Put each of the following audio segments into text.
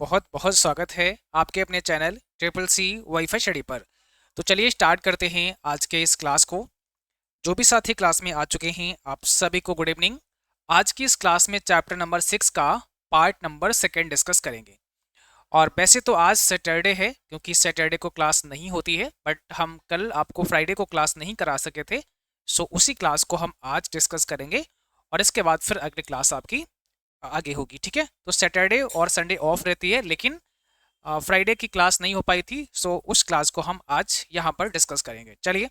बहुत बहुत स्वागत है आपके अपने channel triple C wifi study पर। तो चलिए स्टार्ट करते हैं आज के इस क्लास को। जो भी साथी क्लास में आ चुके हैं आप सभी को गुड इवनिंग। आज की इस क्लास में चैप्टर नंबर 6 का पार्ट नंबर 2 डिस्कस करेंगे। और वैसे तो आज सैटरडे है क्योंकि सैटरडे को क्लास नहीं होती है, बट हम कल आपको फ्राइडे को क्लास नहीं करा सके थे। सो उसी क्लास को हम आज डिस्कस करेंगे और इसके बाद फिर अगली क्लास आपकी आगे होगी। ठीक है, तो सैटरडे और संडे ऑफ रहती है, लेकिन फ्राइडे की क्लास नहीं हो पाई थी, सो उस क्लास को हम आज यहाँ पर डिस्कस करेंगे। चलिए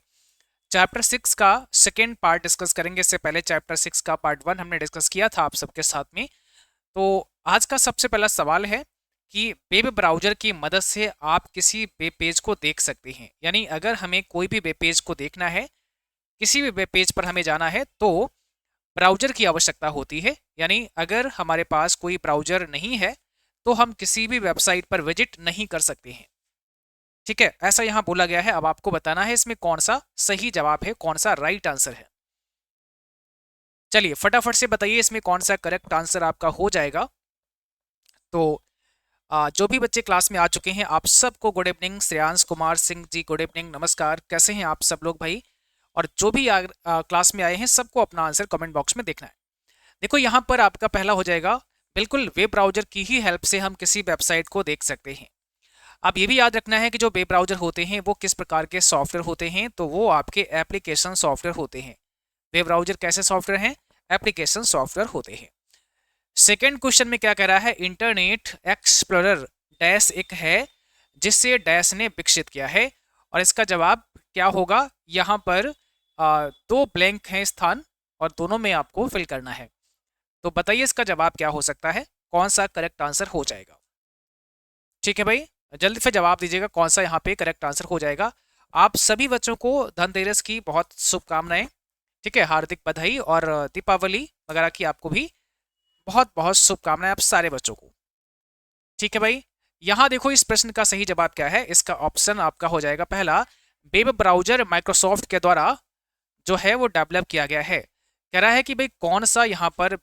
चैप्टर 6 का सेकेंड पार्ट डिस्कस करेंगे। इससे पहले चैप्टर 6 का पार्ट 1 हमने डिस्कस किया था आप सबके साथ में। तो आज का सबसे पहला सवाल है कि वेब ब्राउजर की मदद से आप किसी वेब पेज को देख सकते हैं। यानी अगर हमें कोई भी वेब पेज को देखना है, किसी भी वेब पेज पर हमें जाना है, तो ब्राउजर की आवश्यकता होती है। यानी अगर हमारे पास कोई ब्राउजर नहीं है तो हम किसी भी वेबसाइट पर विजिट नहीं कर सकते हैं। ठीक है, ऐसा यहाँ बोला गया है। अब आपको बताना है इसमें कौन सा सही जवाब है, कौन सा राइट आंसर है। चलिए फटाफट से बताइए इसमें कौन सा करेक्ट आंसर आपका हो जाएगा। तो जो भी बच्चे क्लास में आ चुके हैं आप सबको good evening. Shreyansh Kumar Singh ji good evening, नमस्कार, कैसे हैं आप सब लोग भाई। और जो भी क्लास में आए हैं सबको अपना आंसर कमेंट बॉक्स में देखना है। देखो यहाँ पर आपका पहला हो जाएगा, बिल्कुल वेब ब्राउजर की ही हेल्प से हम किसी वेबसाइट को देख सकते हैं। अब ये भी याद रखना है कि जो वेब ब्राउजर होते हैं वो किस प्रकार के सॉफ्टवेयर होते हैं, तो वो आपके एप्लीकेशन सॉफ्टवेयर होते हैं। वेब ब्राउजर कैसे सॉफ्टवेयर हैं? एप्लीकेशन सॉफ्टवेयर होते हैं। सेकेंड क्वेश्चन में क्या कह रहा है, इंटरनेट एक्सप्लोरर डैश एक है जिससे डैश ने विकसित किया है। और इसका जवाब क्या होगा, यहाँ पर दो ब्लैंक हैं स्थान और दोनों में आपको फिल करना है। तो बताइए इसका जवाब क्या हो सकता है, कौन सा करेक्ट आंसर हो जाएगा। ठीक है भाई, जल्दी से जवाब दीजिएगा कौन सा यहाँ पे करेक्ट आंसर हो जाएगा। आप सभी बच्चों को धनतेरस की बहुत शुभकामनाएं। ठीक है, हार्दिक बधाई और दीपावली वगैरह की आपको भी बहुत बहुत शुभकामनाएं आप सारे बच्चों को। ठीक है भाई, यहाँ देखो इस प्रश्न का सही जवाब क्या है। इसका ऑप्शन आपका हो जाएगा पहला, वेब ब्राउजर माइक्रोसॉफ्ट के द्वारा जो है वो डेवलप किया गया है। कह रहा है कि भाई कौन सा यहाँ पर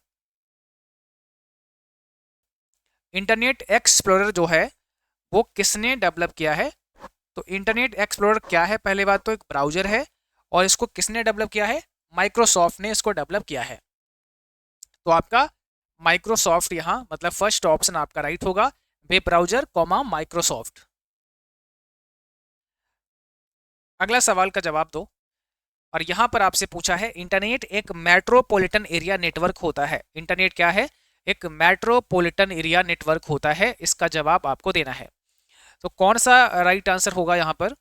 इंटरनेट एक्सप्लोरर जो है वो किसने डेवलप किया है। तो इंटरनेट एक्सप्लोरर क्या है, पहले बात तो एक ब्राउजर है और इसको किसने डेवलप किया है, माइक्रोसॉफ्ट ने इसको डेवलप किया है। तो आपका माइक्रोसॉफ्ट यहाँ मतलब फर्स्ट ऑप्शन आपका राइट होगा, वेब ब्राउजर कॉमा माइक्रोसॉफ्ट। अगला सवाल का जवाब दो। और यहां पर आपसे पूछा है, इंटरनेट एक मेट्रोपॉलिटन एरिया नेटवर्क होता है। इंटरनेट क्या है, एक मेट्रोपॉलिटन एरिया नेटवर्क होता है। इसका जवाब आपको देना है। तो कौन सा राइट आंसर होगा यहाँ पर,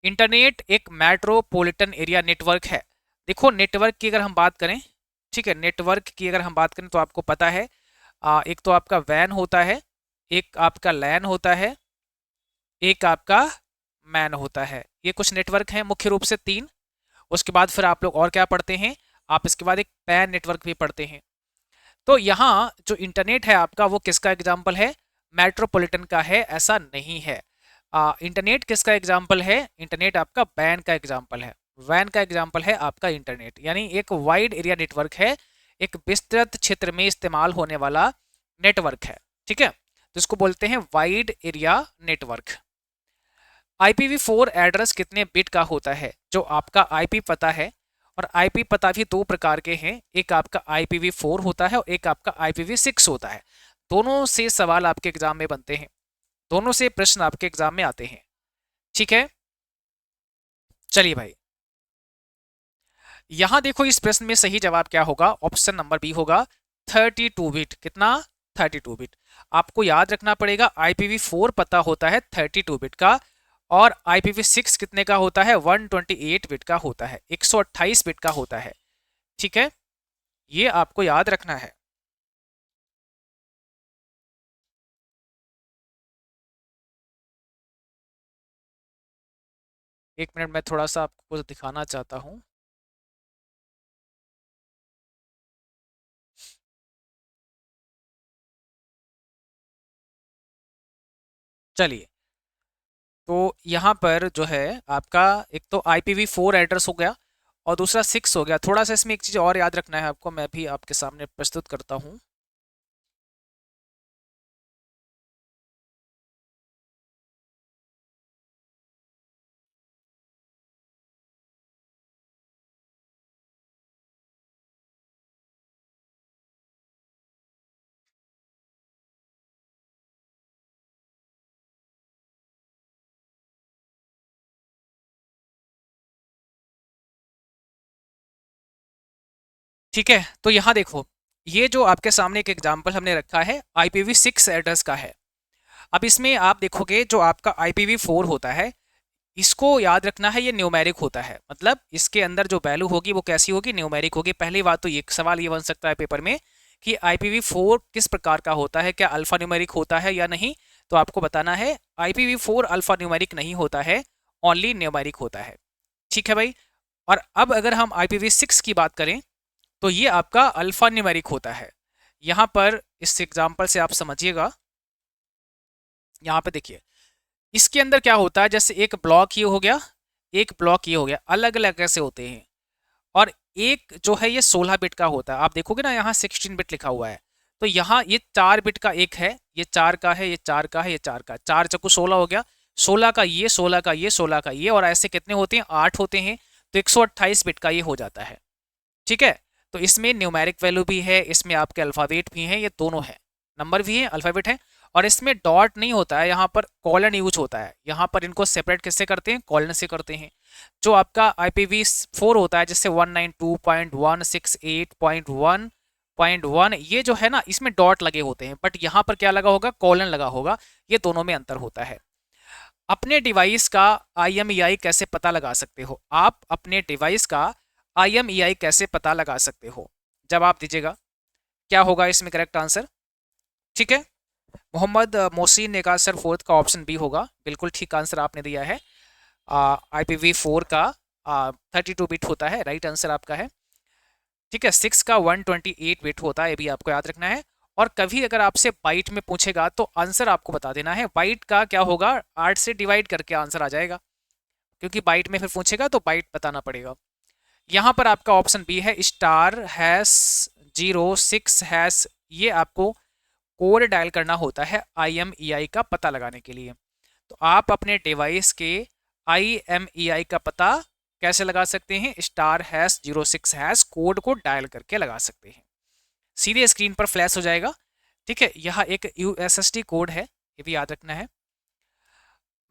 इंटरनेट एक मेट्रोपॉलिटन एरिया नेटवर्क है। देखो नेटवर्क की अगर हम बात करें, ठीक है, नेटवर्क की अगर हम बात करें तो आपको पता है एक तो आपका वैन होता है, एक आपका लैन होता है, एक आपका मैन होता है। ये कुछ नेटवर्क हैं मुख्य रूप से तीन। उसके बाद फिर आप लोग और क्या पढ़ते हैं, आप इसके बाद एक पैन नेटवर्क भी पढ़ते हैं। तो यहाँ जो इंटरनेट है आपका वो किसका एग्जाम्पल है, मेट्रोपॉलिटन का है, ऐसा नहीं है। इंटरनेट किसका एग्जाम्पल है, इंटरनेट आपका वैन का एग्जाम्पल है। वैन का एग्जाम्पल है आपका इंटरनेट, यानी एक वाइड एरिया नेटवर्क है, एक विस्तृत क्षेत्र में इस्तेमाल होने वाला नेटवर्क है। ठीक है, तो इसको बोलते हैं wide area network. IPv4 address कितने बिट का होता है, जो आपका आईपी पता है। और आईपी पता भी दो प्रकार के हैं, एक आपका IPv4 होता है और एक आपका IPv6 होता है। दोनों से सवाल आपके एग्जाम में बनते हैं, दोनों से प्रश्न आपके एग्जाम में आते हैं। ठीक है, चलिए भाई यहां देखो इस प्रश्न में सही जवाब क्या होगा, ऑप्शन नंबर बी होगा 32 बिट। कितना, 32 बिट। आपको याद रखना पड़ेगा IPv4 पता होता है 32 बिट का और IPv6 कितने का होता है, 128 बिट का होता है, 128 बिट का होता है। ठीक है, ये आपको याद रखना है। एक मिनट मैं थोड़ा सा आपको दिखाना चाहता हूं। चलिए, तो यहाँ पर जो है आपका एक तो IPv4 एड्रेस हो गया और दूसरा 6 हो गया। थोड़ा सा इसमें एक चीज़ और याद रखना है आपको, मैं भी आपके सामने प्रस्तुत करता हूँ। ठीक है, तो यहाँ देखो, ये जो आपके सामने एक एग्जाम्पल हमने रखा है IPv6 एड्रेस का है। अब इसमें आप देखोगे जो आपका IPv4 होता है, इसको याद रखना है, ये न्यूमेरिक होता है, मतलब इसके अंदर जो वैल्यू होगी वो कैसी होगी, न्यूमेरिक होगी। पहली बात तो ये सवाल ये बन सकता है पेपर में कि IPv4 किस प्रकार का होता है, क्या अल्फा न्यूमेरिक होता है या नहीं। तो आपको बताना है IPv4 अल्फा न्यूमेरिक नहीं होता है, ओनली न्यूमेरिक होता है। ठीक है भाई। और अब अगर हम IPv6 की बात करें तो ये आपका अल्फा न्यूमेरिक होता है। यहाँ पर इस एग्जाम्पल से आप समझिएगा, यहाँ पे देखिए इसके अंदर क्या होता है, जैसे एक ब्लॉक ये हो गया, एक ब्लॉक ये हो गया, अलग अलग ऐसे होते हैं। और एक जो है ये 16 बिट का होता है। आप देखोगे ना यहाँ 16 बिट लिखा हुआ है, तो यहाँ ये 4 बिट का एक है, ये 4 का है, ये 4 का है, ये 4 का, 4 चक्कू 16 हो गया, 16 का ये, 16 का ये, 16 का ये, और ऐसे कितने होते हैं, 8 होते हैं, तो 128 बिट का ये हो जाता है। ठीक है, तो इसमें न्यूमेरिक वैल्यू भी है, इसमें आपके अल्फ़ाबेट भी हैं, ये दोनों है, नंबर भी है, अल्फ़ाबेट है। और इसमें डॉट नहीं होता है, यहाँ पर कॉलन यूज होता है। यहाँ पर इनको सेपरेट किससे करते हैं, कॉलन से करते हैं। जो आपका IPv4 होता है जैसे 192.168.1.1 ये जो है ना, इसमें डॉट लगे होते हैं, बट यहाँ पर क्या लगा होगा, कॉलन लगा होगा। ये दोनों में अंतर होता है। अपने डिवाइस का IMEI कैसे पता लगा सकते हो, आप अपने डिवाइस का IMEI कैसे पता लगा सकते हो, जवाब दीजिएगा क्या होगा इसमें करेक्ट आंसर। ठीक है, मोहम्मद मोहसिन ने कहा सर फोर्थ का ऑप्शन बी होगा, बिल्कुल ठीक आंसर आपने दिया है। IPv4 का 32 बिट होता है, राइट आंसर आपका है। ठीक है, 6 का 128 बिट होता है, ये भी आपको याद रखना है। और कभी अगर आपसे बाइट में पूछेगा तो आंसर आपको बता देना है, बाइट का क्या होगा, 8 से डिवाइड करके आंसर आ जाएगा, क्योंकि बाइट में फिर पूछेगा तो बाइट बताना पड़ेगा। यहाँ पर आपका ऑप्शन बी है *#06#, ये आपको कोड डायल करना होता है IMEI का पता लगाने के लिए। तो आप अपने डिवाइस के IMEI का पता कैसे लगा सकते हैं, *#06# कोड को डायल करके लगा सकते हैं, सीधे स्क्रीन पर फ्लैश हो जाएगा। ठीक है, यह एक USSD कोड है, ये भी याद रखना है।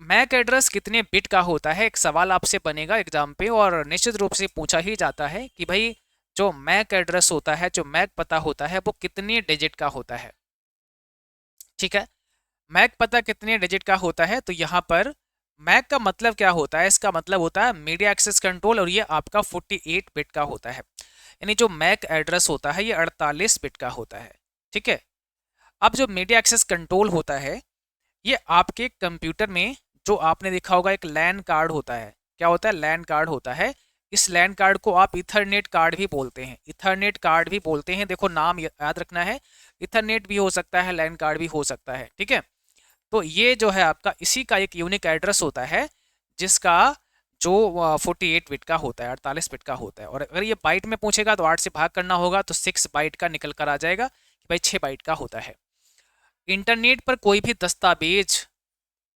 मैक एड्रेस कितने बिट का होता है, एक सवाल आपसे बनेगा एग्जाम पे, और निश्चित रूप से पूछा ही जाता है कि भाई जो मैक एड्रेस होता है, जो मैक पता होता है, वो कितने डिजिट का होता है। ठीक है, मैक पता कितने डिजिट का होता है, तो यहाँ पर मैक का मतलब क्या होता है, इसका मतलब होता है मीडिया एक्सेस कंट्रोल, और ये आपका 48 बिट का होता है। यानी जो मैक एड्रेस होता है ये 48 बिट का होता है। ठीक है, अब जो मीडिया एक्सेस कंट्रोल होता है, ये आपके कंप्यूटर में जो आपने देखा होगा एक लैन कार्ड होता है, क्या होता है, लैन कार्ड होता है। इस लैन कार्ड को आप इथरनेट कार्ड भी बोलते हैं, इथरनेट कार्ड भी बोलते हैं, देखो नाम याद रखना है, इथरनेट भी हो सकता है, लैन कार्ड भी हो सकता है। ठीक है, तो ये जो है आपका इसी का एक यूनिक एड्रेस होता है, जिसका जो 48 बिट का होता है, 48 बिट का होता है। और अगर ये बाइट में पूछेगा तो 8 से भाग करना होगा, तो 6 बाइट का निकल कर आ जाएगा कि भाई 6 बाइट का होता है। इंटरनेट पर कोई भी दस्तावेज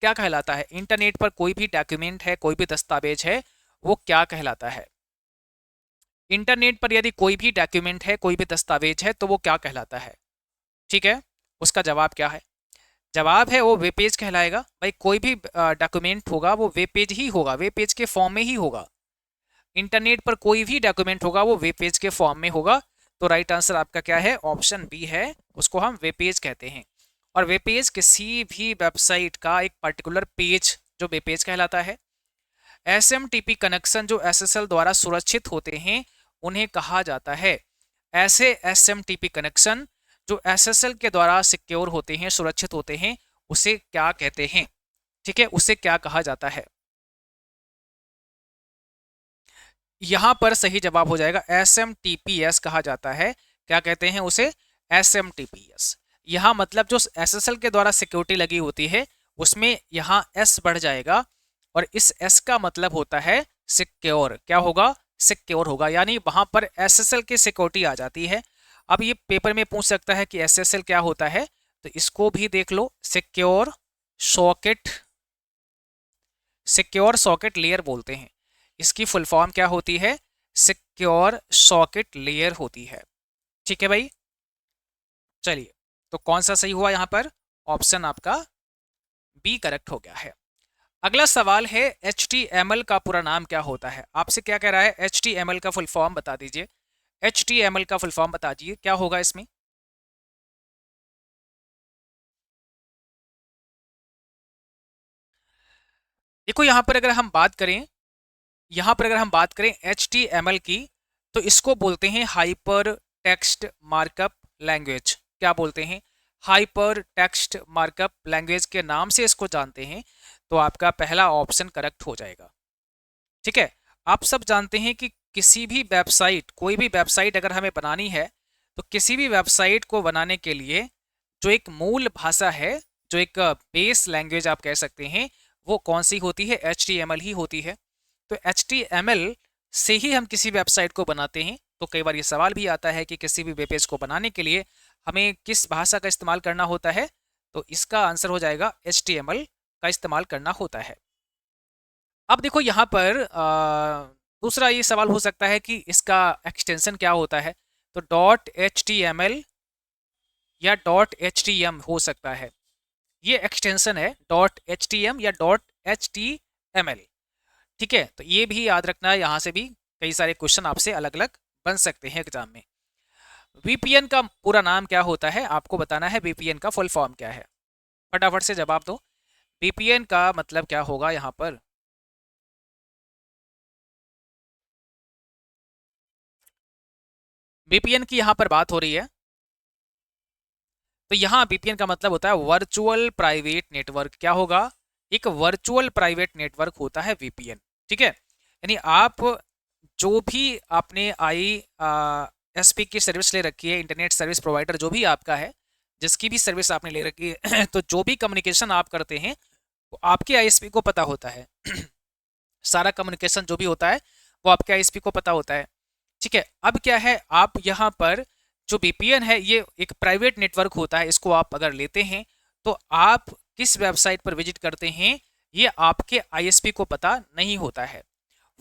क्या कहलाता है, इंटरनेट पर कोई भी डॉक्यूमेंट है, कोई भी दस्तावेज है, वो क्या कहलाता है। इंटरनेट पर यदि कोई भी डॉक्यूमेंट है, कोई भी दस्तावेज है, तो वो क्या कहलाता है। ठीक है, उसका जवाब क्या है, जवाब है वो वेब पेज कहलाएगा। भाई कोई भी डॉक्यूमेंट होगा वो वेब पेज ही होगा, वेब पेज के फॉर्म में ही होगा। इंटरनेट पर कोई भी डॉक्यूमेंट होगा वो वेब पेज के फॉर्म में होगा। तो राइट आंसर आपका क्या है, ऑप्शन बी है, उसको हम वेब पेज कहते हैं। और वेब पेज किसी भी वेबसाइट का एक पर्टिकुलर पेज जो वेब पेज कहलाता है। SMTP कनेक्शन जो SSL द्वारा सुरक्षित होते हैं उन्हें कहा जाता है, ऐसे SMTP कनेक्शन जो SSL के द्वारा सिक्योर होते हैं, सुरक्षित होते हैं, उसे क्या कहते हैं। ठीक है, उसे क्या कहा जाता है। यहां पर सही जवाब हो जाएगा SMTPS कहा जाता है। क्या कहते हैं उसे, SMTPS। यहाँ मतलब जो SSL के द्वारा सिक्योरिटी लगी होती है उसमें यहाँ S बढ़ जाएगा, और इस S का मतलब होता है सिक्योर। क्या होगा, सिक्योर होगा, यानी वहां पर SSL की सिक्योरिटी आ जाती है। अब ये पेपर में पूछ सकता है कि SSL क्या होता है, तो इसको भी देख लो, secure socket, secure socket layer बोलते हैं। इसकी फुल फॉर्म क्या होती है, सिक्योर सॉकेट लेयर होती है। ठीक है भाई, चलिए तो कौन सा सही हुआ यहाँ पर, ऑप्शन आपका बी करेक्ट हो गया है। अगला सवाल है HTML का पूरा नाम क्या होता है, आपसे क्या कह रहा है, HTML का फुल फॉर्म बता दीजिए। HTML का फुल फॉर्म बता दीजिए, क्या होगा इसमें? देखो यहाँ पर अगर हम बात करें, यहाँ पर अगर हम बात करें HTML की, तो इसको बोलते हैं हाइपर टेक्स्ट मार्कअप लैंग्वेज। क्या बोलते हैं? हाइपर टेक्स्ट मार्कअप लैंग्वेज के नाम से इसको जानते हैं। तो आपका पहला ऑप्शन करेक्ट हो जाएगा। ठीक है। आप सब जानते हैं कि किसी भी वेबसाइट, कोई भी वेबसाइट अगर हमें बनानी है, तो किसी भी वेबसाइट को बनाने के लिए जो एक मूल भाषा है, जो एक बेस लैंग्वेज आप कह सकते हैं, वो कौन सी होती है? HTML ही होती है। तो HTML से ही हम किसी वेबसाइट को बनाते हैं। तो कई बार ये सवाल भी आता है कि किसी भी वेब पेज को बनाने के लिए हमें किस भाषा का इस्तेमाल करना होता है? तो इसका आंसर हो जाएगा HTML का इस्तेमाल करना होता है। अब देखो यहाँ पर दूसरा ये सवाल हो सकता है कि इसका एक्सटेंशन क्या होता है? तो .html या .htm हो सकता है। ये एक्सटेंशन है .htm या .html। ठीक है, तो ये भी याद रखना है। यहाँ से भी कई सारे क्वेश्चन आपसे अलग अलग बन सकते हैं एग्जाम में। VPN का पूरा नाम क्या होता है? आपको बताना है VPN का फुल फॉर्म क्या है। फटाफट से जवाब दो। VPN का मतलब क्या होगा यहाँ पर? VPN की यहाँ पर बात हो रही है, तो यहाँ VPN का मतलब होता है वर्चुअल प्राइवेट नेटवर्क। क्या होगा? एक वर्चुअल प्राइवेट नेटवर्क होता है VPN। ठीक है, यानी आप जो भी आपने ISP की सर्विस ले रखी है, इंटरनेट सर्विस प्रोवाइडर जो भी आपका है, जिसकी भी सर्विस आपने ले रखी है तो जो भी कम्युनिकेशन आप करते हैं वो आपके ISP को पता होता है। सारा कम्युनिकेशन जो भी होता है वो आपके ISP को पता होता है। ठीक है, अब क्या है, आप यहाँ पर जो VPN है ये एक प्राइवेट नेटवर्क होता है। इसको आप अगर लेते हैं तो आप किस वेबसाइट पर विजिट करते हैं ये आपके ISP को पता नहीं होता है।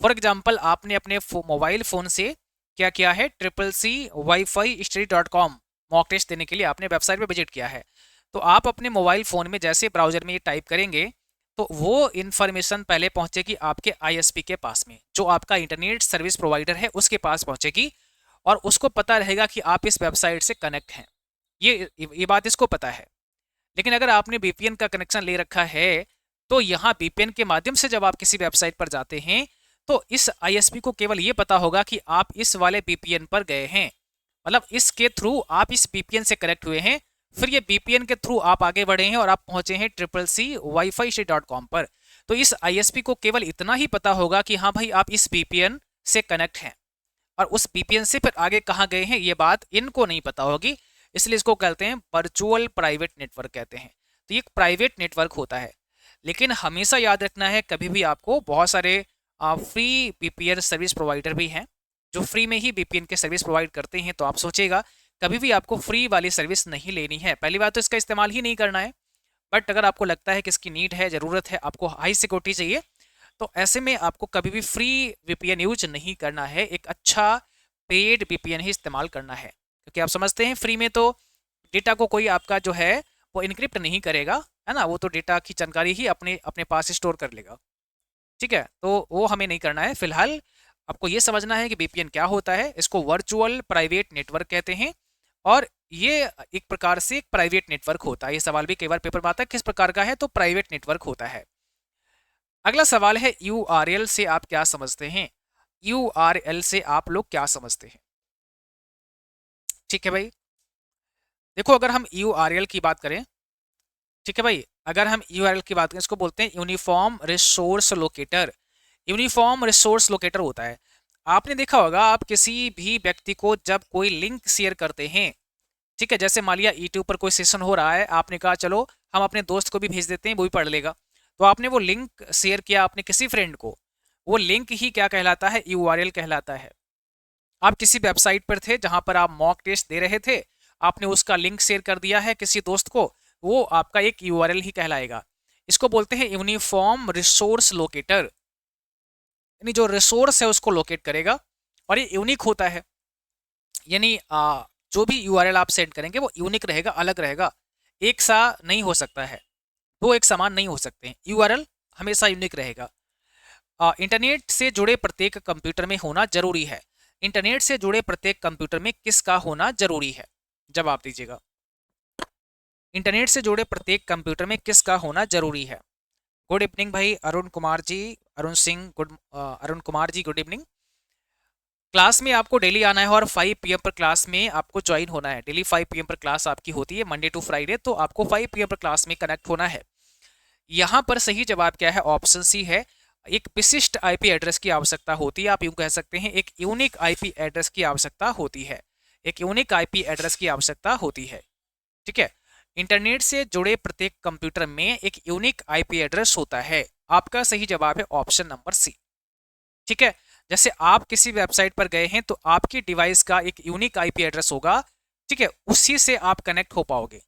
फॉर एग्जाम्पल, आपने अपने मोबाइल फ़ोन से क्या किया है? CCC-WiFi-Study.com मॉक टेस्ट देने के लिए आपने वेबसाइट पर विजिट किया है। तो आप अपने मोबाइल फ़ोन में जैसे ब्राउजर में ये टाइप करेंगे तो वो इन्फॉर्मेशन पहले पहुंचेगी आपके ISP के पास में, जो आपका इंटरनेट सर्विस प्रोवाइडर है उसके पास पहुंचेगी, और उसको पता रहेगा कि आप इस वेबसाइट से कनेक्ट हैं। ये बात इसको पता है। लेकिन अगर आपने VPN का कनेक्शन ले रखा है तो यहाँ VPN के माध्यम से जब आप किसी वेबसाइट पर जाते हैं तो इस ISP को केवल ये पता होगा कि आप इस वाले VPN पर गए हैं, मतलब इसके थ्रू आप इस VPN से कनेक्ट हुए हैं। फिर ये VPN के थ्रू आप आगे बढ़े हैं और आप पहुंचे हैं CCC-WiFi-Study.com पर। तो इस ISP को केवल इतना ही पता होगा कि हाँ भाई आप इस VPN से कनेक्ट हैं, और उस VPN से फिर आगे कहाँ गए हैं ये बात इनको नहीं पता होगी। इसलिए इसको कहते हैं वर्चुअल प्राइवेट नेटवर्क कहते हैं। तो ये एक प्राइवेट नेटवर्क होता है। लेकिन हमेशा याद रखना है, कभी भी आपको बहुत सारे फ्री VPN सर्विस प्रोवाइडर भी हैं जो फ्री में ही VPN के सर्विस प्रोवाइड करते हैं। तो आप सोचेगा कभी भी आपको फ्री वाली सर्विस नहीं लेनी है। पहली बात तो इसका इस्तेमाल ही नहीं करना है। बट अगर आपको लगता है कि इसकी नीड है, ज़रूरत है, आपको हाई सिक्योरिटी चाहिए, तो ऐसे में आपको कभी भी फ्री VPN यूज नहीं करना है। एक अच्छा पेड VPN ही इस्तेमाल करना है, क्योंकि आप समझते हैं फ्री में तो डेटा को कोई आपका जो है वो इनक्रिप्ट नहीं करेगा, है ना। वो तो डेटा की जानकारी ही अपने अपने पास स्टोर कर लेगा। ठीक है, तो वो हमें नहीं करना है। फिलहाल आपको ये समझना है कि VPN क्या होता है। इसको वर्चुअल प्राइवेट नेटवर्क कहते हैं, और ये एक प्रकार से एक प्राइवेट नेटवर्क होता है। ये सवाल भी कई बार पेपर में आता है, किस प्रकार का है? तो प्राइवेट नेटवर्क होता है। अगला सवाल है URL से आप क्या समझते हैं? URL से आप लोग क्या समझते हैं? ठीक है भाई, देखो अगर हम URL की बात करें, ठीक है भाई, अगर हम URL की बात करें, इसको बोलते हैं uniform resource locator. Uniform resource locator होता है। आपने देखा होगा, आप किसी भी व्यक्ति को जब कोई लिंक शेयर करते हैं, ठीक है, जैसे मान लिया यूट्यूब पर कोई सेशन हो रहा है, आपने कहा चलो हम अपने दोस्त को भी भेज देते हैं, वो भी पढ़ लेगा। तो आपने वो लिंक शेयर किया अपने किसी फ्रेंड को, वो लिंक ही क्या कहलाता है? URL कहलाता है। आप किसी वेबसाइट पर थे जहां पर आप मॉक टेस्ट दे रहे थे, आपने उसका लिंक शेयर कर दिया है किसी दोस्त को, वो आपका एक URL ही कहलाएगा। इसको बोलते हैं यूनिफॉर्म रिसोर्स लोकेटर, यानी जो रिसोर्स है उसको लोकेट करेगा, और ये यूनिक होता है। यानी जो भी URL आप सेंड करेंगे वो यूनिक रहेगा, अलग रहेगा, एक सा नहीं हो सकता है, दो एक समान नहीं हो सकते हैं। URL हमेशा यूनिक रहेगा। इंटरनेट से जुड़े प्रत्येक कंप्यूटर में होना जरूरी है। इंटरनेट से जुड़े प्रत्येक कंप्यूटर में किसका होना जरूरी है? जवाब दीजिएगा। इंटरनेट से जुड़े प्रत्येक कंप्यूटर में किसका होना जरूरी है? गुड इवनिंग भाई Arun Kumar ji, Arun Singh, Arun Kumar ji good evening. Class में आपको डेली आना है और 5 PM पर क्लास में आपको ज्वाइन होना है। डेली 5 PM पर क्लास आपकी होती है मंडे टू फ्राइडे, तो आपको 5 PM पर क्लास में कनेक्ट होना है। यहाँ पर सही जवाब क्या है? ऑप्शन सी है। एक विशिष्ट आईपी एड्रेस की आवश्यकता होती है, आप यूं कह सकते हैं एक यूनिक आईपी एड्रेस की आवश्यकता होती है। एक यूनिक आईपी एड्रेस की आवश्यकता होती है। ठीक है, इंटरनेट से जुड़े प्रत्येक कंप्यूटर में एक यूनिक आईपी एड्रेस होता है। आपका सही जवाब है ऑप्शन नंबर सी। ठीक है, जैसे आप किसी वेबसाइट पर गए हैं तो आपकी डिवाइस का एक यूनिक आईपी एड्रेस होगा। ठीक है, उसी से आप कनेक्ट हो पाओगे।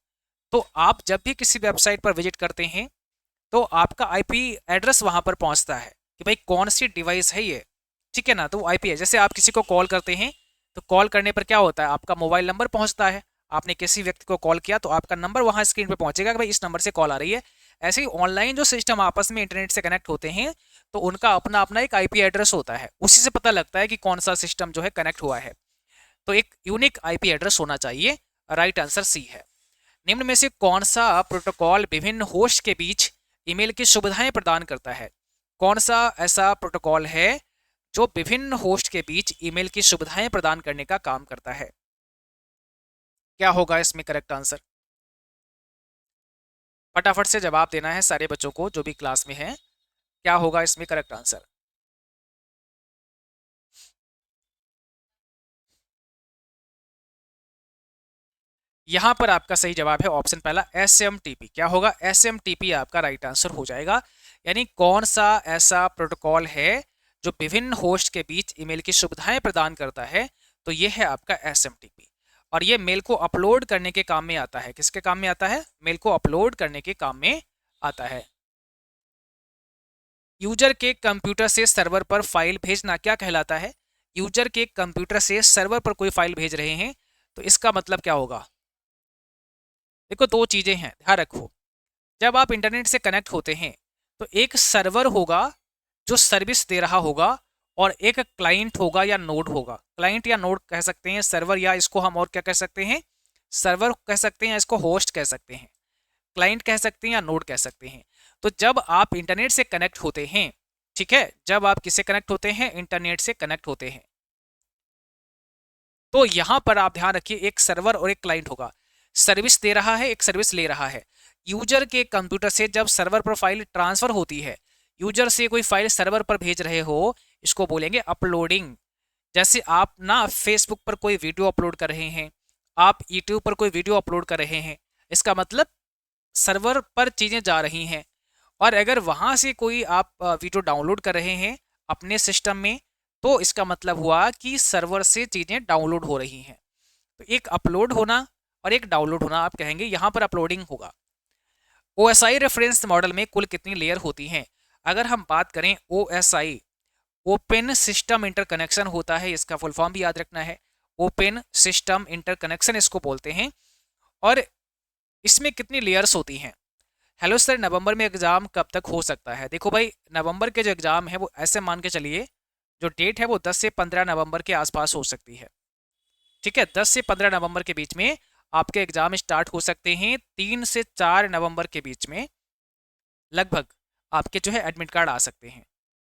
तो आप जब भी किसी वेबसाइट पर विजिट करते हैं तो आपका आईपी एड्रेस वहां पर पहुंचता है कि भाई कौन सी डिवाइस है ये। ठीक है ना, तो आईपी है। जैसे आप किसी को कॉल करते हैं तो कॉल करने पर क्या होता है? आपका मोबाइल नंबर पहुंचता है। आपने किसी व्यक्ति को कॉल किया तो आपका नंबर वहां स्क्रीन पे पहुंचेगा कि भाई इस नंबर से कॉल आ रही है। ऐसे ही ऑनलाइन जो सिस्टम आपस में इंटरनेट से कनेक्ट होते हैं तो उनका अपना अपना एक आईपी एड्रेस होता है, उसी से पता लगता है कि कौन सा सिस्टम जो है कनेक्ट हुआ है। तो एक यूनिक आईपी एड्रेस होना चाहिए। राइट आंसर सी है। निम्न में से कौन सा प्रोटोकॉल विभिन्न होस्ट के बीच ईमेल की सुविधाएं प्रदान करता है? कौन सा ऐसा प्रोटोकॉल है जो विभिन्न होस्ट के बीच ईमेल की सुविधाएं प्रदान करने का काम करता है? क्या होगा इसमें करेक्ट आंसर? फटाफट से जवाब देना है सारे बच्चों को जो भी क्लास में है। क्या होगा इसमें करेक्ट आंसर? यहां पर आपका सही जवाब है ऑप्शन पहला SMTP। क्या होगा? SMTP आपका राइट आंसर हो जाएगा। यानी कौन सा ऐसा प्रोटोकॉल है जो विभिन्न होस्ट के बीच ईमेल की सुविधाएं प्रदान करता है? तो ये है आपका SMTP। और ये मेल को अपलोड करने के काम में आता है। किसके काम में आता है? मेल को अपलोड करने के काम में आता है। यूजर के कंप्यूटर से सर्वर पर फाइल भेजना क्या कहलाता है? यूजर के कंप्यूटर से सर्वर पर कोई फाइल भेज रहे हैं तो इसका मतलब क्या होगा? देखो, दो चीजें हैं, ध्यान रखो। जब आप इंटरनेट से कनेक्ट होते हैं तो एक सर्वर होगा जो सर्विस दे रहा होगा और एक क्लाइंट होगा या नोड होगा। क्लाइंट या नोड कह सकते हैं, सर्वर, या इसको हम और क्या कह सकते हैं? सर्वर कह सकते हैं, इसको होस्ट कह सकते हैं, क्लाइंट कह सकते हैं या नोड कह सकते हैं। तो जब आप इंटरनेट से कनेक्ट होते हैं, ठीक है, जब आप किससे कनेक्ट होते हैं? इंटरनेट से कनेक्ट होते हैं, तो यहां पर आप ध्यान रखिए एक सर्वर और एक क्लाइंट होगा। सर्विस दे रहा है, एक सर्विस ले रहा है। यूजर के कंप्यूटर से जब सर्वर पर फाइल ट्रांसफर होती है, यूजर से कोई फाइल सर्वर पर भेज रहे हो, इसको बोलेंगे अपलोडिंग। जैसे आप ना फेसबुक पर कोई वीडियो अपलोड कर रहे हैं, आप यूट्यूब पर कोई वीडियो अपलोड कर रहे हैं, इसका मतलब सर्वर पर चीज़ें जा रही हैं। और अगर वहाँ से कोई आप वीडियो डाउनलोड कर रहे हैं अपने सिस्टम में, तो इसका मतलब हुआ कि सर्वर से चीज़ें डाउनलोड हो रही हैं। तो एक अपलोड होना और एक डाउनलोड होना, आप कहेंगे यहाँ पर अपलोडिंग होगा। OSI रेफरेंस मॉडल में कुल कितनी लेयर होती हैं? अगर हम बात करें OSI, ओपन सिस्टम इंटरकनेक्शन होता है, इसका फुल फॉर्म भी याद रखना है। ओपन सिस्टम इंटरकनेक्शन इसको बोलते हैं। और इसमें कितनी लेयर्स होती हैं? हेलो सर, नवंबर में एग्ज़ाम कब तक हो सकता है? देखो भाई, नवंबर के जो एग्ज़ाम है वो ऐसे मान के चलिए, जो डेट है वो 10 से 15 नवंबर के आसपास हो सकती है। ठीक है, 10 से 15 नवंबर के बीच में आपके एग्ज़ाम स्टार्ट हो सकते हैं। 3 से 4 नवंबर के बीच में लगभग आपके जो है एडमिट कार्ड आ सकते हैं।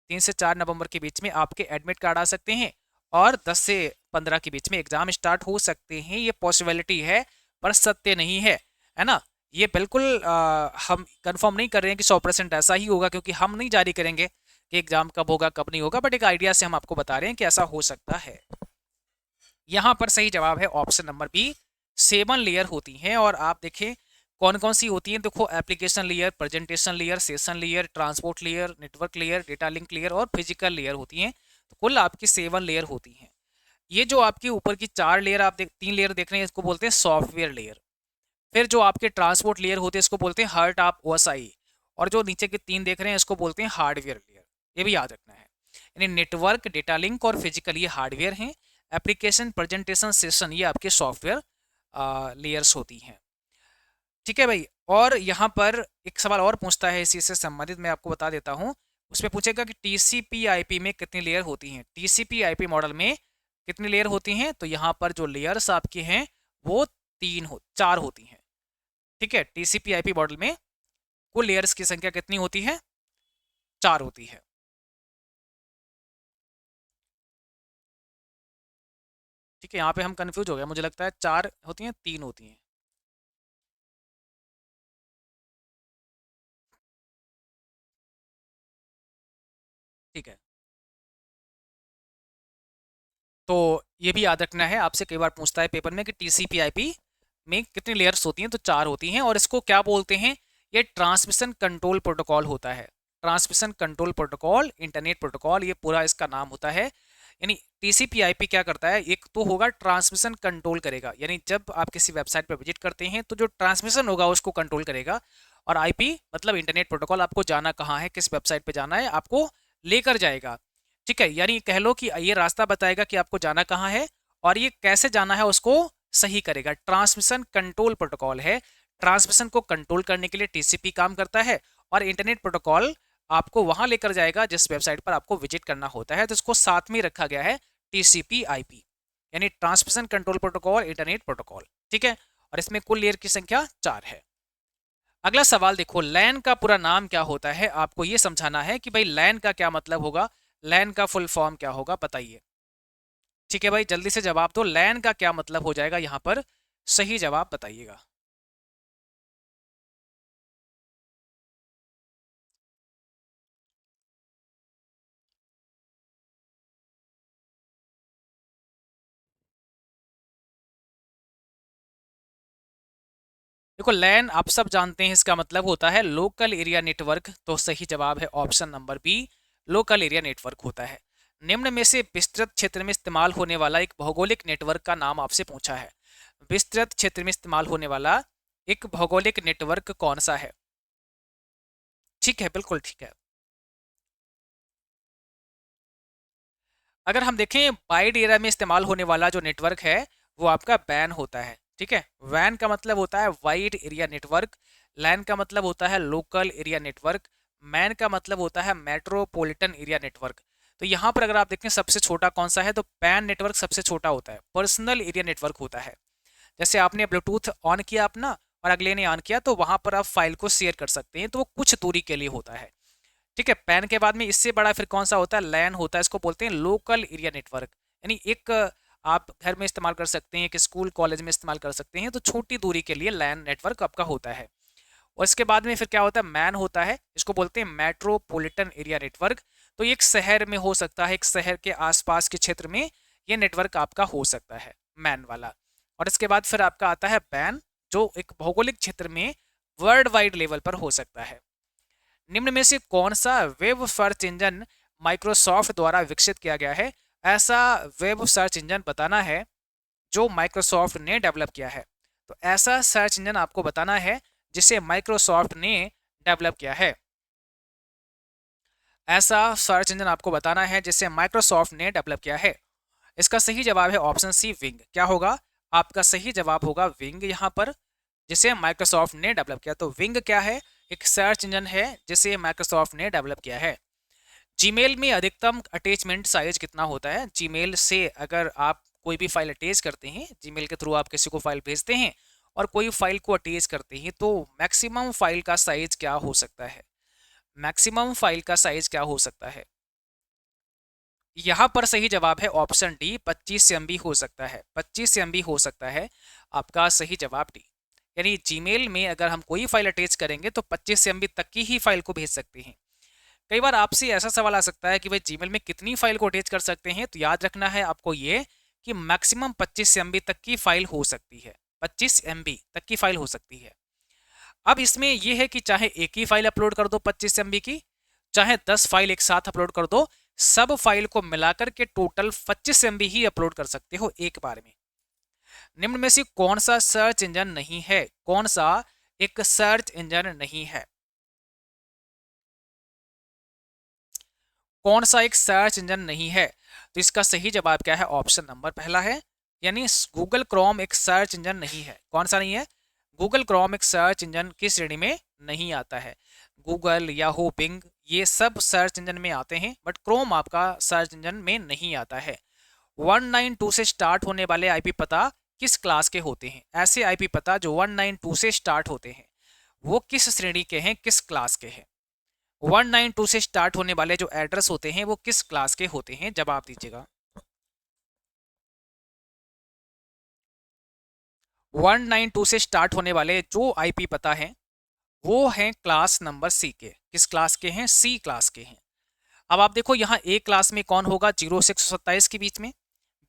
3 से 4 नवंबर के बीच में आपके एडमिट कार्ड आ सकते हैं और 10 से 15 के बीच में एग्ज़ाम स्टार्ट हो सकते हैं। ये पॉसिबिलिटी है पर सत्य नहीं है ना। ये बिल्कुल हम कंफर्म नहीं कर रहे हैं कि 100% ऐसा ही होगा, क्योंकि हम नहीं जारी करेंगे कि एग्ज़ाम कब होगा कब नहीं होगा, बट एक आइडिया से हम आपको बता रहे हैं कि ऐसा हो सकता है। यहाँ पर सही जवाब है ऑप्शन नंबर बी, 7 लेयर होती हैं। और आप देखें कौन कौन सी होती हैं। देखो, application layer, presentation layer, session layer, transport layer, network layer, data link layer और फिजिकल लेयर होती हैं। तो कुल आपकी 7 लेयर होती हैं। ये जो आपकी ऊपर की 4 लेयर आप 3 लेयर देख रहे हैं, इसको बोलते हैं सॉफ्टवेयर लेयर। फिर जो आपके ट्रांसपोर्ट लेयर होते हैं इसको बोलते हैं हार्ट ऑफ OSI। और जो नीचे के 3 देख रहे हैं इसको बोलते हैं हार्डवेयर लेयर। ये भी याद रखना है। यानी नेटवर्क, डेटा लिंक और फिजिकल ये हार्डवेयर हैं। एप्लीकेशन, प्रेजेंटेशन, सेशन ये आपके सॉफ्टवेयर लेयर्स होती हैं। ठीक है भाई। और यहाँ पर एक सवाल और पूछता है इसी से संबंधित, मैं आपको बता देता हूँ। उसमें पूछेगा कि TCP/IP में कितनी लेयर होती हैं? TCP/IP मॉडल में कितनी लेयर होती हैं? तो यहाँ पर जो लेयर्स आपकी हैं वो 4 होती हैं। ठीक है, टीसीपी आईपी मॉडल में कुल लेयर्स की संख्या कितनी होती है? 4 होती है। ठीक है, यहाँ पे हम कंफ्यूज हो गए, मुझे लगता है 4 होती हैं, 3 होती हैं। ठीक है, तो ये भी याद रखना है, आपसे कई बार पूछता है पेपर में कि टीसीपी आईपी में कितनी लेयर्स होती हैं, तो 4 होती हैं। और इसको क्या बोलते हैं? ये ट्रांसमिशन कंट्रोल प्रोटोकॉल होता है। Transmission control protocol, internet protocol, ये पूरा इसका नाम होता है। यानी टीसीपी आईपी क्या करता है? एक तो होगा ट्रांसमिशन कंट्रोल करेगा, यानी जब आप किसी वेबसाइट पर विजिट करते हैं तो जो ट्रांसमिशन होगा उसको कंट्रोल करेगा। और आईपी मतलब इंटरनेट प्रोटोकॉल, आपको जाना कहाँ है, किस वेबसाइट पे जाना है, आपको लेकर जाएगा। ठीक है, यानी कह लो कि ये रास्ता बताएगा कि आपको जाना कहाँ है, और ये कैसे जाना है उसको सही करेगा। ट्रांसमिशन कंट्रोल प्रोटोकॉल है। ट्रांसमिशन को कंट्रोल करने के लिए टीसीपी काम करता है, और इंटरनेट प्रोटोकॉल आपको वहां लेकर जाएगा जिस वेबसाइट पर आपको विजिट करना होता है, तो इसको साथ में रखा गया है टीसीपी आईपी, यानी transmission control protocol, internet protocol. ठीक है, और इसमें कुल लेयर की संख्या 4 है। अगला सवाल देखो, लैन का पूरा नाम क्या होता है? आपको ये समझाना है कि भाई लैन का क्या मतलब होगा, लैन का फुल फॉर्म क्या होगा, बताइए। ठीक है भाई, जल्दी से जवाब दो, लैन का क्या मतलब हो जाएगा यहाँ पर, सही जवाब बताइएगा। देखो लैन आप सब जानते हैं, इसका मतलब होता है लोकल एरिया नेटवर्क, तो सही जवाब है option number B, local area network होता है। निम्न में से विस्तृत क्षेत्र में इस्तेमाल होने वाला एक भौगोलिक नेटवर्क का नाम आपसे पूछा है। विस्तृत क्षेत्र में इस्तेमाल होने वाला एक भौगोलिक नेटवर्क कौन सा है? ठीक है, बिल्कुल ठीक है। अगर हम देखें वाइड एरिया में इस्तेमाल होने वाला जो नेटवर्क है वो आपका वैन होता है। ठीक है, वैन का मतलब होता है वाइड एरिया नेटवर्क, लैन का मतलब होता है लोकल एरिया नेटवर्क, मैन का मतलब होता है मेट्रोपॉलिटन एरिया नेटवर्क। तो यहाँ पर अगर आप देखें सबसे छोटा कौन सा है, तो पैन नेटवर्क सबसे छोटा होता है, पर्सनल एरिया नेटवर्क होता है। जैसे आपने ब्लूटूथ ऑन किया अपना और अगले ने ऑन किया, तो वहां पर आप फाइल को शेयर कर सकते हैं, तो वो कुछ दूरी के लिए होता है। ठीक है, पैन के बाद में इससे बड़ा फिर कौन सा होता है? लैन होता है, इसको बोलते हैं लोकल एरिया नेटवर्क। यानी एक आप घर में इस्तेमाल कर सकते हैं, एक स्कूल कॉलेज में इस्तेमाल कर सकते हैं, तो छोटी दूरी के लिए लैन नेटवर्क आपका होता है। और इसके बाद में फिर क्या होता है? मैन होता है, इसको बोलते हैं मेट्रोपॉलिटन एरिया नेटवर्क। तो एक शहर में हो सकता है, एक शहर के आसपास के क्षेत्र में ये नेटवर्क आपका हो सकता है, मैन वाला। और इसके बाद फिर आपका आता है बैन, जो एक भौगोलिक क्षेत्र में वर्ल्ड वाइड लेवल पर हो सकता है। निम्न में से कौन सा वेब सर्च इंजन माइक्रोसॉफ्ट द्वारा विकसित किया गया है? ऐसा वेब सर्च इंजन बताना है जो माइक्रोसॉफ्ट ने डेवलप किया है। तो ऐसा सर्च इंजन आपको बताना है जिसे माइक्रोसॉफ्ट ने डेवलप किया है। ऐसा सर्च इंजन आपको बताना है जिसे माइक्रोसॉफ्ट ने डेवलप किया है। इसका सही जवाब है ऑप्शन सी, विंग। क्या होगा आपका सही जवाब? होगा विंग यहाँ पर, जिसे माइक्रोसॉफ्ट ने डेवलप किया। तो विंग क्या है? एक सर्च इंजन है जिसे माइक्रोसॉफ्ट ने डेवलप किया है। जीमेल में अधिकतम अटैचमेंट साइज कितना होता है? जीमेल से अगर आप कोई भी फाइल अटैच करते हैं, जीमेल के थ्रू आप किसी को फाइल भेजते हैं और कोई फाइल को अटैच करते हैं, तो मैक्सिमम फाइल का साइज क्या हो सकता है? मैक्सिमम फाइल का साइज क्या हो सकता है? यहाँ पर सही जवाब है ऑप्शन डी, 25 एमबी हो सकता है। 25 एमबी हो सकता है आपका सही जवाब डी। यानी जीमेल में अगर हम कोई फाइल अटैच करेंगे तो 25 एमबी तक की ही फाइल को भेज सकते हैं। कई बार आपसे ऐसा सवाल आ सकता है कि भाई जीमेल में कितनी फाइल को अटैच कर सकते हैं, तो याद रखना है आपको ये कि मैक्सिमम 25 एमबी तक की फाइल हो सकती है। 25 एमबी तक की फाइल हो सकती है। अब इसमें यह है कि चाहे एक ही फाइल अपलोड कर दो 25 एमबी की, चाहे 10 फाइल एक साथ अपलोड कर दो, सब फाइल को मिलाकर के टोटल 25 एमबी ही अपलोड कर सकते हो एक बार में। निम्न में से कौन सा सर्च इंजन नहीं है? कौन सा एक सर्च इंजन नहीं है? कौन सा एक सर्च इंजन नहीं है? तो इसका सही जवाब क्या है? ऑप्शन नंबर पहला है, यानी गूगल क्रोम एक सर्च इंजन नहीं है। कौन सा नहीं है? गूगल क्रोम एक सर्च इंजन की श्रेणी में नहीं आता है। गूगल, याहू, बिंग ये सब सर्च इंजन में आते हैं, बट क्रोम आपका सर्च इंजन में नहीं आता है। 192 से स्टार्ट होने वाले आईपी पता किस क्लास के होते हैं? ऐसे आईपी पता जो 192 से स्टार्ट होते हैं वो किस श्रेणी के हैं, किस क्लास के हैं? 192 से स्टार्ट होने वाले जो एड्रेस होते हैं वो किस क्लास के होते हैं? जवाब दीजिएगा। 192 से स्टार्ट होने वाले जो आईपी पता है वो हैं क्लास नंबर सी के। किस क्लास के हैं? सी क्लास के हैं। अब आप देखो यहाँ ए क्लास में कौन होगा? 0 से 127 के बीच में।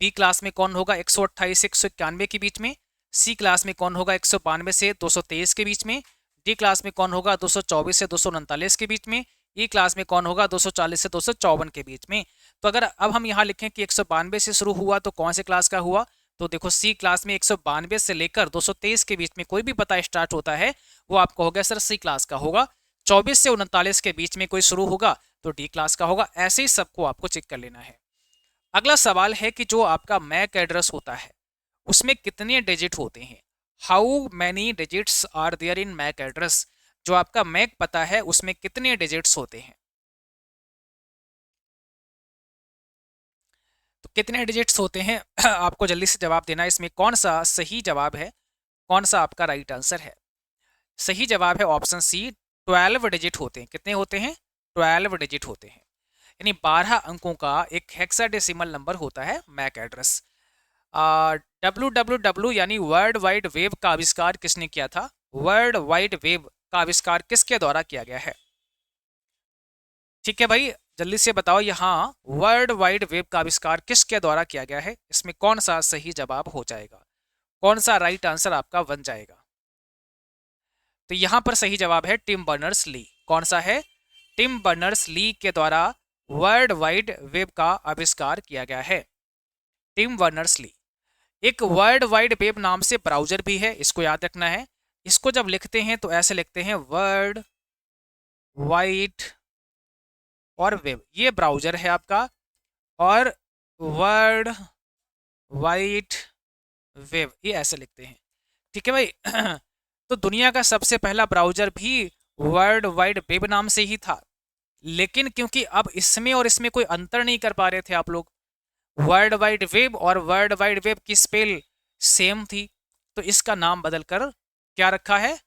बी क्लास में कौन होगा? 128 से 191 के बीच में। सी क्लास में कौन होगा? 192 से 223 के बीच में। डी क्लास में कौन होगा? 224 से 239 के बीच में। ई क्लास में कौन होगा? 240 से 254 के बीच में। तो अगर अब हम यहाँ लिखें कि 192 से शुरू हुआ तो कौन से क्लास का हुआ? तो देखो सी क्लास में 192 से लेकर 223 के बीच में कोई भी पता स्टार्ट होता है वो आपको हो गया सर सी क्लास का होगा। 24 से 39 के बीच में कोई शुरू होगा तो डी क्लास का होगा। ऐसे ही सबको आपको चेक कर लेना है। अगला सवाल है कि जो आपका मैक एड्रेस होता है उसमें कितने डिजिट होते हैं? How many digits are there in MAC address? जो आपका मैक पता है उसमें कितने डिजिट्स होते हैं? तो कितने डिजिट्स होते हैं आपको जल्दी से जवाब देना है। इसमें कौन सा सही जवाब है, कौन सा आपका राइट आंसर है? सही जवाब है ऑप्शन सी, 12 डिजिट होते हैं। कितने होते हैं? 12 डिजिट होते हैं, यानी 12 अंकों का एक हेक्साडेसिमल नंबर होता है मैक एड्रेस। WWW यानी वर्ल्ड वाइड वेब का आविष्कार किसने किया था? वर्ल्ड वाइड वेब का आविष्कार किसके द्वारा किया गया है? ठीक है भाई, जल्दी से बताओ यहाँ वर्ल्ड वाइड वेब का आविष्कार किसके द्वारा किया गया है? इसमें कौन सा सही जवाब हो जाएगा, कौन सा राइट आंसर आपका बन जाएगा? तो यहां पर सही जवाब है टिम बर्नर्स ली। कौन सा है? टिम बर्नर्स ली के द्वारा वर्ल्ड वाइड वेब का आविष्कार किया गया है। Tim Berners Lee. एक वर्ल्ड वाइड वेब नाम से ब्राउजर भी है, इसको याद रखना है। इसको जब लिखते हैं तो ऐसे लिखते हैं वर्ल्ड वाइड और वेब, ये ब्राउजर है आपका, और वर्ल्ड वाइड वेब ये ऐसे लिखते हैं। ठीक है भाई तो दुनिया का सबसे पहला ब्राउजर भी वर्ल्ड वाइड वेब नाम से ही था, लेकिन क्योंकि अब इसमें और इसमें कोई अंतर नहीं कर पा रहे थे आप लोग, वर्ल्ड वाइड वेब और वर्ल्ड वाइड वेब की स्पेल सेम थी, तो इसका नाम बदलकर क्या रखा है?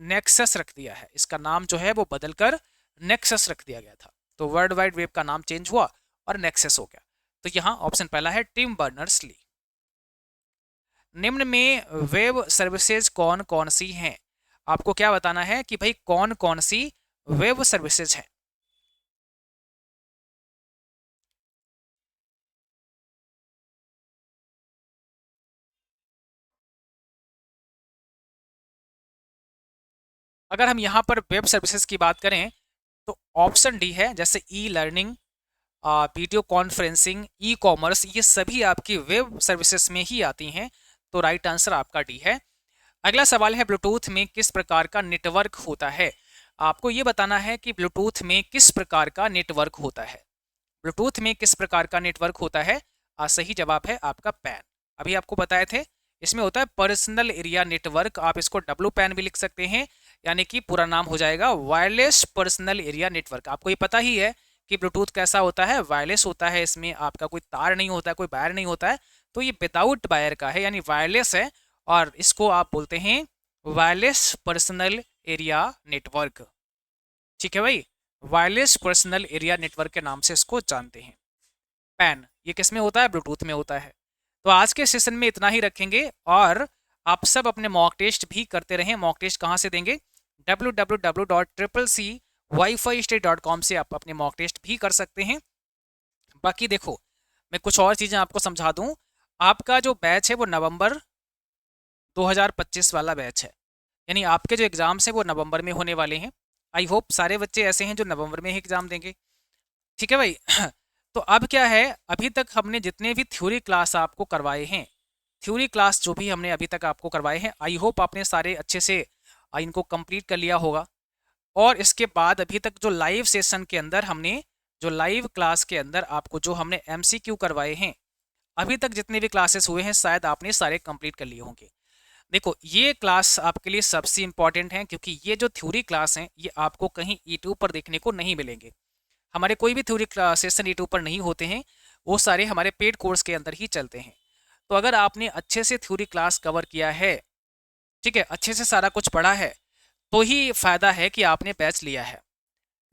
नेक्सस रख दिया है। इसका नाम जो है वो बदलकर नेक्सस रख दिया गया था। तो वर्ल्ड वाइड वेब का नाम चेंज हुआ और नेक्सस हो गया। तो यहाँ ऑप्शन पहला है टिम बर्नर्स ली। निम्न में वेब सर्विसेज कौन कौन सी हैं? आपको क्या बताना है कि भाई कौन कौन सी वेब सर्विसेज हैं? अगर हम यहाँ पर वेब सर्विसेज की बात करें तो ऑप्शन डी है, जैसे e learning, video conferencing, e commerce, ये सभी आपकी वेब सर्विसेज में ही आती हैं। तो राइट आंसर आपका डी है। अगला सवाल है ब्लूटूथ में किस प्रकार का नेटवर्क होता है? आपको ये बताना है कि ब्लूटूथ में किस प्रकार का नेटवर्क होता है। ब्लूटूथ में किस प्रकार का नेटवर्क होता है? सही जवाब है आपका पैन। अभी आपको बताए थे, इसमें होता है पर्सनल एरिया नेटवर्क। आप इसको डब्ल्यू पैन भी लिख सकते हैं, यानी कि पूरा नाम हो जाएगा वायरलेस पर्सनल एरिया नेटवर्क। आपको ये पता ही है कि ब्लूटूथ कैसा होता है, वायरलेस होता है। इसमें आपका कोई तार नहीं होता है, कोई वायर नहीं होता है, तो ये विदाउट वायर का है, यानी वायरलेस है, और इसको आप बोलते हैं वायरलेस पर्सनल एरिया नेटवर्क। ठीक है भाई, वायरलेस पर्सनल एरिया नेटवर्क के नाम से इसको जानते हैं। पैन ये किस में होता है? ब्लूटूथ में होता है। तो आज के सेशन में इतना ही रखेंगे, और आप सब अपने मॉक टेस्ट भी करते रहें। मॉक टेस्ट कहाँ से देंगे? www.ccwifi.com से आप अपने मॉक टेस्ट भी कर सकते हैं। बाकी देखो, मैं कुछ और चीज़ें आपको समझा दूं। आपका जो बैच है वो नवंबर 2025 वाला बैच है, यानी आपके जो एग्ज़ाम्स हैं वो नवंबर में होने वाले हैं। आई होप सारे बच्चे ऐसे हैं जो नवंबर में ही एग्ज़ाम देंगे। ठीक है भाई तो अब क्या है, अभी तक हमने जितने भी थ्योरी क्लास आपको करवाए हैं, थ्योरी क्लास जो भी हमने अभी तक आपको करवाए हैं, आई होप आपने सारे अच्छे से इनको कंप्लीट कर लिया होगा। और इसके बाद अभी तक जो लाइव सेशन के अंदर हमने, जो लाइव क्लास के अंदर आपको जो हमने MCQ करवाए हैं, अभी तक जितने भी क्लासेस हुए हैं शायद आपने सारे कंप्लीट कर लिए होंगे। देखो ये क्लास आपके लिए सबसे इंपॉर्टेंट है, क्योंकि ये जो थ्योरी क्लास हैं ये आपको कहीं यूट्यूब पर देखने को नहीं मिलेंगे। हमारे कोई भी थ्योरी सेशन यूट्यूब पर नहीं होते हैं, वो सारे हमारे पेड कोर्स के अंदर ही चलते हैं। तो अगर आपने अच्छे से थ्योरी क्लास कवर किया है, ठीक है, अच्छे से सारा कुछ पढ़ा है, तो ही फ़ायदा है कि आपने बैच लिया है।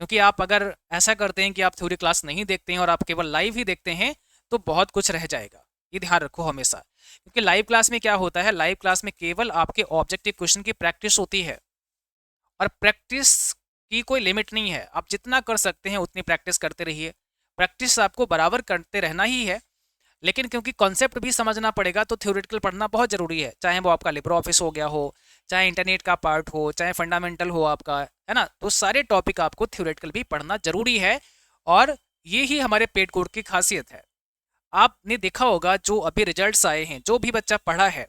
क्योंकि आप अगर ऐसा करते हैं कि आप थ्योरी क्लास नहीं देखते हैं और आप केवल लाइव ही देखते हैं, तो बहुत कुछ रह जाएगा। ये ध्यान रखो हमेशा, क्योंकि लाइव क्लास में क्या होता है, लाइव क्लास में केवल आपके ऑब्जेक्टिव क्वेश्चन की प्रैक्टिस होती है, और प्रैक्टिस की कोई लिमिट नहीं है। आप जितना कर सकते हैं उतनी प्रैक्टिस करते रहिए। प्रैक्टिस आपको बराबर करते रहना ही है, लेकिन क्योंकि कॉन्सेप्ट भी समझना पड़ेगा, तो थ्योरेटिकल पढ़ना बहुत ज़रूरी है। चाहे वो आपका लिब्रो ऑफिस हो गया हो, चाहे इंटरनेट का पार्ट हो, चाहे फंडामेंटल हो आपका, है ना, तो सारे टॉपिक आपको थ्योरेटिकल भी पढ़ना जरूरी है। और ये ही हमारे पेड कोर्स की खासियत है। आपने देखा होगा जो अभी रिजल्ट्स आए हैं, जो भी बच्चा पढ़ा है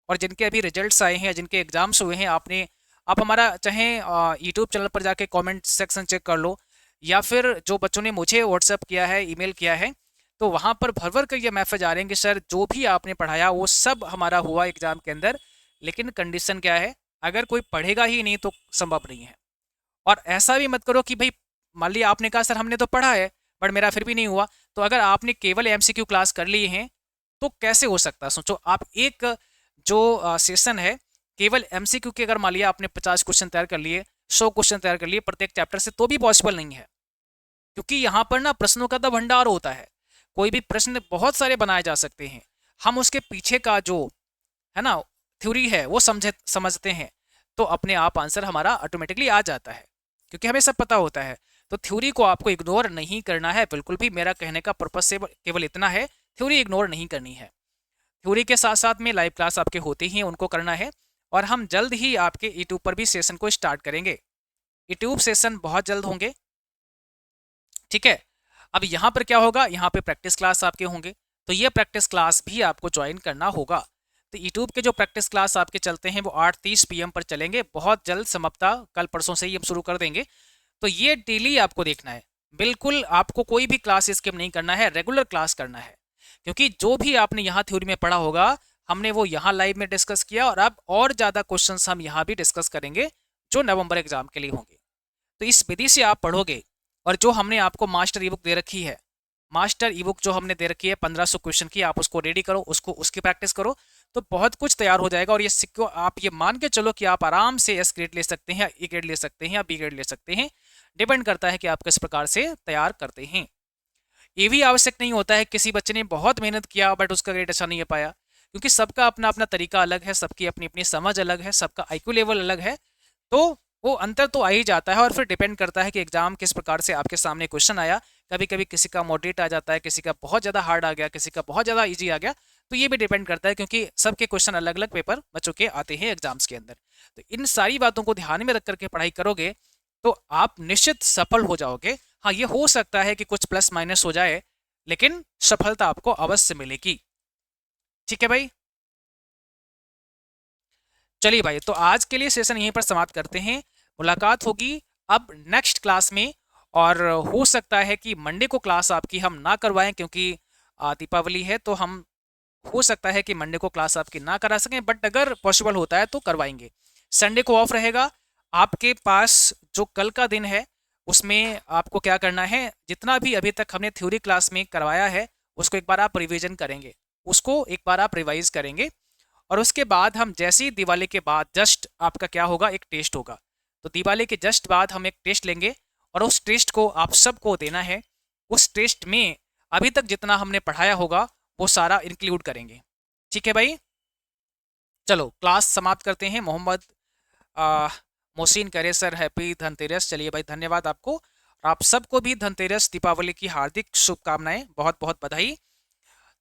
और जिनके अभी रिजल्ट्स आए हैं, जिनके एग्जाम्स हुए हैं, आप हमारा चाहे यूट्यूब चैनल पर जाके कमेंट सेक्शन चेक कर लो, या फिर जो बच्चों ने मुझे व्हाट्सएप किया है, ईमेल किया है, तो वहाँ पर भर भर कर ये मैसेज आ रहे हैं कि सर जो भी आपने पढ़ाया वो सब हमारा हुआ एग्जाम के अंदर, लेकिन कंडीशन क्या है, अगर कोई पढ़ेगा ही नहीं तो संभव नहीं है। और ऐसा भी मत करो कि भाई मान लिया आपने कहा सर हमने तो पढ़ा है बट मेरा फिर भी नहीं हुआ, तो अगर आपने केवल एमसीक्यू क्लास कर ली है तो कैसे हो सकता है। सोचो आप एक जो सेशन है केवल एमसीक्यू के, अगर मान लिया आपने 50 क्वेश्चन तैयार कर लिए, 100 क्वेश्चन तैयार कर लिए प्रत्येक चैप्टर से, तो भी पॉसिबल नहीं है। क्योंकि यहाँ पर ना प्रश्नों का तो भंडार होता है, कोई भी प्रश्न बहुत सारे बनाए जा सकते हैं। हम उसके पीछे का जो है ना थ्योरी है वो समझते हैं, तो अपने आप आंसर हमारा ऑटोमेटिकली आ जाता है, क्योंकि हमें सब पता होता है। तो थ्योरी को आपको इग्नोर नहीं करना है बिल्कुल भी। मेरा कहने का पर्पज से केवल इतना है, थ्योरी इग्नोर नहीं करनी है। थ्योरी के साथ साथ में लाइव क्लास आपके होते ही हैं, उनको करना है। और हम जल्द ही आपके यूट्यूब पर भी सेशन को स्टार्ट करेंगे। यूट्यूब सेशन बहुत जल्द होंगे, ठीक है। अब यहाँ पर क्या होगा, यहाँ पे प्रैक्टिस क्लास आपके होंगे, तो ये प्रैक्टिस क्लास भी आपको ज्वाइन करना होगा। तो यूट्यूब के जो प्रैक्टिस क्लास आपके चलते हैं वो 8:30 PM पर चलेंगे, बहुत जल्द समाप्ता, कल परसों से ही हम शुरू कर देंगे। तो ये डेली आपको देखना है, बिल्कुल आपको कोई भी क्लास स्किप नहीं करना है, रेगुलर क्लास करना है। क्योंकि जो भी आपने यहाँ थ्योरी में पढ़ा होगा, हमने वो यहाँ लाइव में डिस्कस किया, और अब और ज़्यादा क्वेश्चंस हम यहाँ भी डिस्कस करेंगे जो नवंबर एग्जाम के लिए होंगे। तो इस विधि से आप पढ़ोगे, और जो हमने आपको मास्टर ई बुक दे रखी है, मास्टर ई बुक जो हमने दे रखी है 1500 क्वेश्चन की, आप उसको रेडी करो, उसकी प्रैक्टिस करो, तो बहुत कुछ तैयार हो जाएगा। और ये सिक्योर, आप ये मान के चलो कि आप आराम से एस ग्रेड ले सकते हैं, ए ग्रेड ले सकते हैं, या बी ग्रेड ले सकते हैं। डिपेंड करता है कि आप किस प्रकार से तैयार करते हैं। ये भी आवश्यक नहीं होता है किसी बच्चे ने बहुत मेहनत किया बट उसका ग्रेड अच्छा नहीं आ पाया, क्योंकि सबका अपना अपना तरीका अलग है, सबकी अपनी अपनी समझ अलग है, सबका आईक्यू लेवल अलग है। तो वो अंतर तो आ ही जाता है, और फिर डिपेंड करता है कि एग्जाम किस प्रकार से आपके सामने क्वेश्चन आया। कभी कभी किसी का मॉडरेट आ जाता है, किसी का बहुत ज़्यादा हार्ड आ गया, किसी का बहुत ज़्यादा ईजी आ गया। तो ये भी डिपेंड करता है, क्योंकि सबके क्वेश्चन अलग अलग पेपर बच्चों के आते हैं एग्जाम्स के अंदर। तो इन सारी बातों को ध्यान में रख करके पढ़ाई करोगे तो आप निश्चित सफल हो जाओगे। हाँ, ये हो सकता है कि कुछ प्लस माइनस हो जाए, लेकिन सफलता आपको अवश्य मिलेगी। ठीक है भाई, चलिए भाई, तो आज के लिए सेशन यहीं पर समाप्त करते हैं। मुलाकात होगी अब नेक्स्ट क्लास में, और हो सकता है कि मंडे को क्लास आपकी हम ना करवाएं, क्योंकि दीपावली है, तो हम हो सकता है कि मंडे को क्लास आपकी ना करा सकें, बट अगर पॉसिबल होता है तो करवाएंगे। संडे को ऑफ रहेगा आपके पास। जो कल का दिन है उसमें आपको क्या करना है, जितना भी अभी तक हमने थ्योरी क्लास में करवाया है उसको एक बार आप रिवीजन करेंगे, उसको एक बार आप रिवाइज करेंगे। और उसके बाद हम जैसे ही दिवाली के बाद जस्ट आपका क्या होगा, एक टेस्ट होगा। तो दिवाली के जस्ट बाद हम एक टेस्ट लेंगे, और उस टेस्ट को आप सबको देना है। उस टेस्ट में अभी तक जितना हमने पढ़ाया होगा वो सारा इंक्लूड करेंगे। ठीक है भाई, चलो क्लास समाप्त करते हैं। मोहम्मद मोहसिन करे सर हैप्पी धनतेरस। चलिए भाई, धन्यवाद आपको। आप सबको भी धनतेरस दीपावली की हार्दिक शुभकामनाएं, बहुत बहुत बधाई।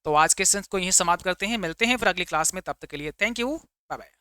तो आज के सेशन को यहीं समाप्त करते हैं, मिलते हैं फिर अगली क्लास में, तब तक के लिए थैंक यू, बाय बाय।